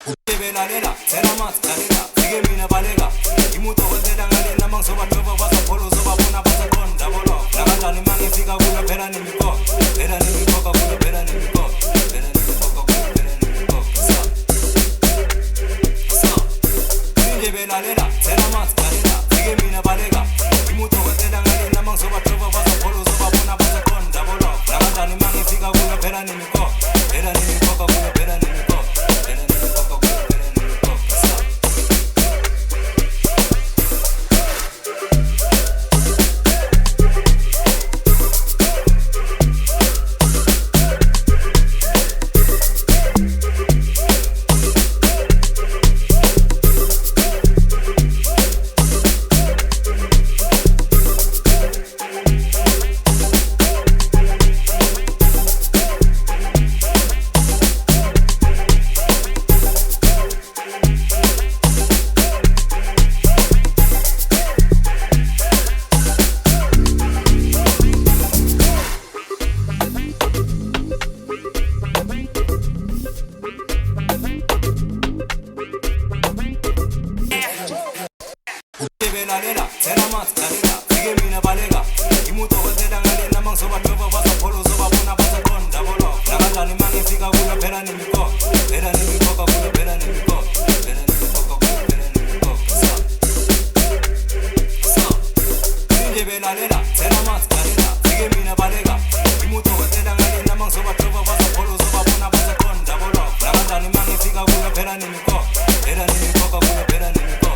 Belalela, tena kalela, sige mina balega. Imuto wetela ngale namang soba toba basa polo soba bona basa konda bolo. Nakandani mangifika kuyo phela nimiko, phela nimiko kuyo phela nimiko, phela nimiko kuyo phela nimiko. Sa. Sige belalela, tena kalela, sige mina balega. Imuto wetela ngale namang soba toba basa polo soba bona basa konda bolo. Nakandani mangifika kuyo phela nimiko, phela nimiko kuyo phela nimiko. Belalela, tena kalela, sige mina balega. Imuto wetela ngale namang soba toba basa polo soba bona basa konda bolo. Nakandani mangifika kuyo phela nimiko, phela nimiko kuyo phela nimiko, phela nimiko kuyo phela nimiko. Sa. Sige belalela, tena kalela, sige mina balega. Imuto wetela ngale namang soba toba basa polo soba bona basa konda bolo. Nakandani mangifika kuyo phela nimiko, phela nimiko kuyo phela nimiko.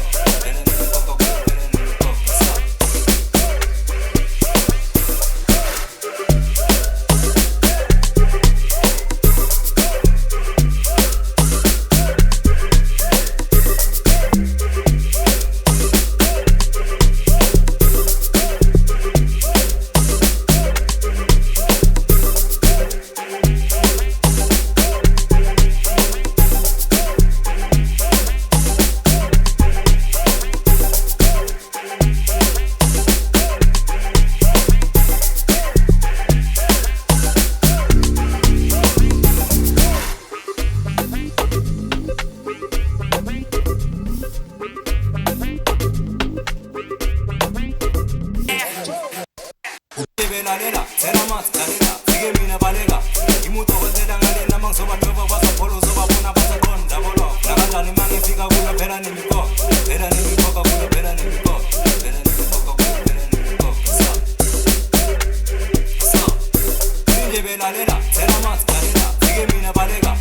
Belalela, tena kalela, sige mina balega. Imuto wetela ngale namang soba toba basa polo soba bona basa konda bolo. Nakandani mangifika kuyo phela nimiko, phela nimiko kuyo phela nimiko, phela nimiko kuyo phela nimiko. Sa. Sige belalela, tena kalela, sige mina balega.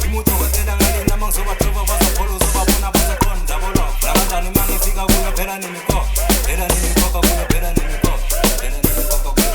Imuto wetela ngale namang soba toba basa polo soba bona basa konda bolo. Nakandani mangifika kuyo phela nimiko, phela nimiko kuyo phela nimiko, phela nimiko kuyo.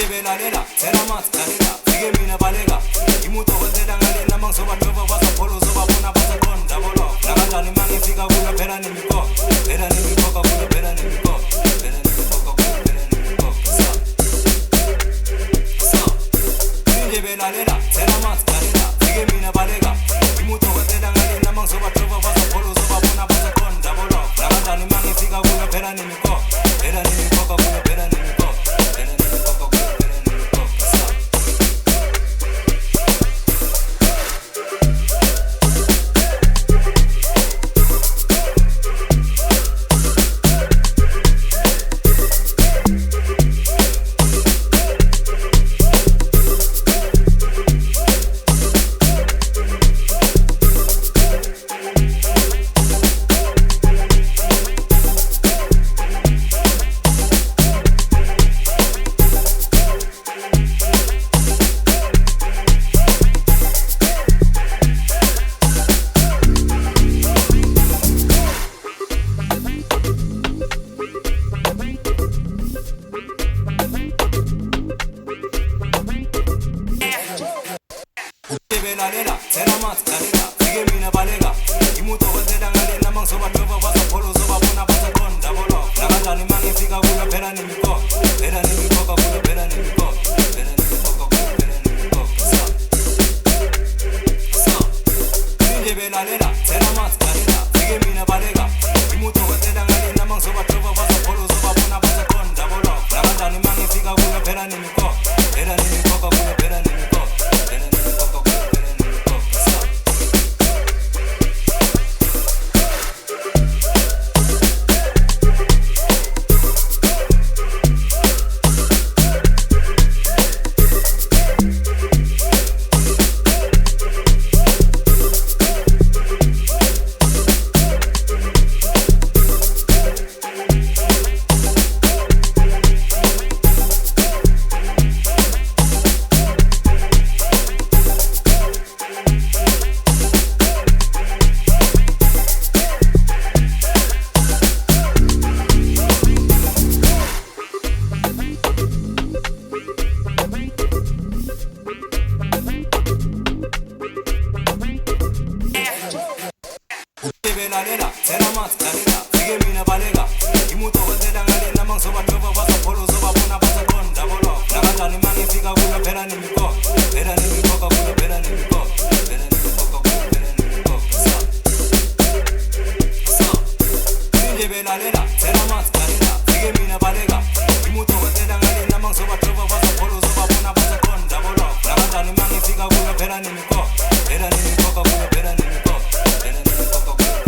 Belalela, tena kalela, sige mina balega. Imuto wetela ngale namang soba toba basa polo soba bona basa konda bolo. Nakandani mangifika kuyo phela nimiko, phela nimiko kuyo phela nimiko, phela nimiko kuyo phela nimiko. Sa. Sige belalela, tena kalela, sige mina balega. Imuto wetela ngale namang soba toba basa polo soba bona basa konda bolo. Nakandani mangifika kuyo phela nimiko, phela nimiko kuyo phela nimiko, phela nimiko kuyo. lalela thela amanzi lalela fike mina baleka imudokotela ngale namangizobadweba bazaphola uzobabona bazaqonda bolo nakanjani mangifika kuyo phela nemiko phela nemikoka kuyo phela nemiko phela nemikoka kuyo phela nemiko nje belalela thela amanzi lalela fike mina baleka imudokotela ngale namangizobadweba bazaphola uzobabona bazaqonda bolo nakanjani mangifika kuyo phela nemiko phela nemikoka kuyo phela nemiko phela nemikoka kuyo phela nemiko lalela thela amanzi lalela fike mina baleka imudokotela ngale namangizobadweba bazaphola uzobabona bazaqonda bolo nakanjani mangifika kuyo phela nemiko phela nemikoka kuyo phela nemiko phela nemikoka kuyo phela nemiko nje belalela thela amanzi lalela fike mina baleka imudokotela ngale namangizobadweba bazaphola uzobabona bazaqonda bolo nakanjani mangifika kuyo phela nemiko phela nemikoka kuyo phela nemiko phela nemikoka kuyo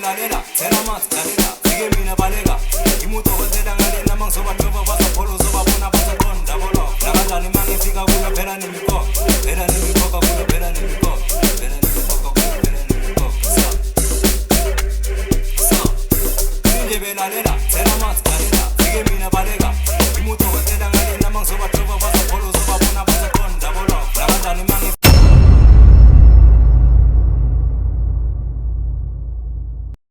lalela thela amanzi lalela fike mina baleka imudokotela ngale namangizobadweba bazaphola uzobabona bazaqonda bolo nakanjani mangifika kuyo phela nemiko phela nemikoka kuyo phela nemiko phela nemikoka kuyo phela nemiko nje belalela thela amanzi lalela fike mina baleka